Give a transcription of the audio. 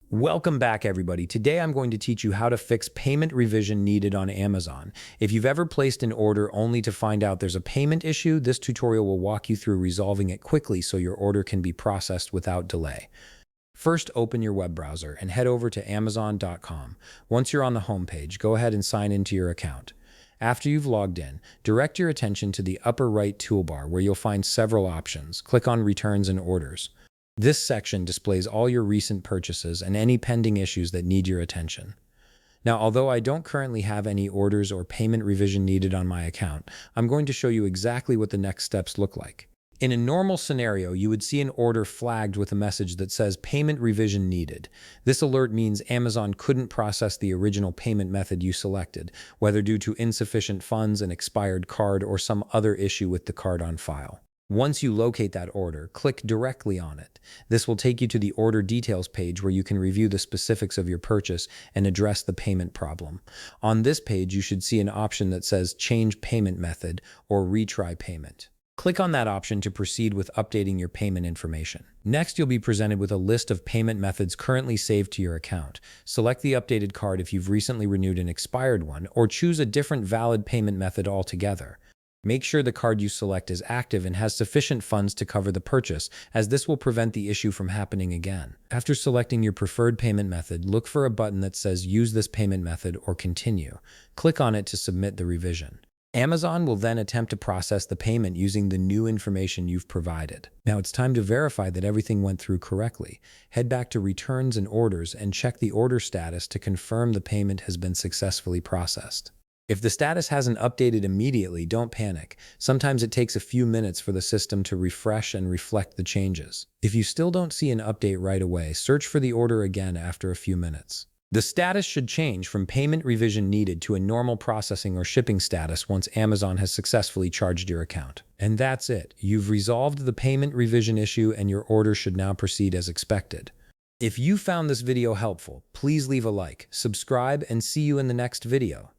Welcome back, everybody. Today I'm going to teach you how to fix payment revision needed on Amazon. If you've ever placed an order only to find out there's a payment issue, this tutorial will walk you through resolving it quickly so your order can be processed without delay. First, open your web browser and head over to Amazon.com. Once you're on the homepage, go ahead and sign into your account. After you've logged in, direct your attention to the upper right toolbar where you'll find several options. Click on Returns and Orders. This section displays all your recent purchases and any pending issues that need your attention. Now, although I don't currently have any orders or payment revision needed on my account, I'm going to show you exactly what the next steps look like. In a normal scenario, you would see an order flagged with a message that says payment revision needed. This alert means Amazon couldn't process the original payment method you selected, whether due to insufficient funds, an expired card, or some other issue with the card on file. Once you locate that order, click directly on it. This will take you to the order details page where you can review the specifics of your purchase and address the payment problem. On this page, you should see an option that says Change Payment Method or Retry Payment. Click on that option to proceed with updating your payment information. Next, you'll be presented with a list of payment methods currently saved to your account. Select the updated card if you've recently renewed an expired one, or choose a different valid payment method altogether. Make sure the card you select is active and has sufficient funds to cover the purchase, as this will prevent the issue from happening again. After selecting your preferred payment method, look for a button that says Use this payment method or Continue. Click on it to submit the revision. Amazon will then attempt to process the payment using the new information you've provided. Now it's time to verify that everything went through correctly. Head back to Returns and Orders and check the order status to confirm the payment has been successfully processed. If the status hasn't updated immediately, don't panic. Sometimes it takes a few minutes for the system to refresh and reflect the changes. If you still don't see an update right away, search for the order again after a few minutes. The status should change from payment revision needed to a normal processing or shipping status once Amazon has successfully charged your account. And that's it. You've resolved the payment revision issue and your order should now proceed as expected. If you found this video helpful, please leave a like, subscribe, and see you in the next video.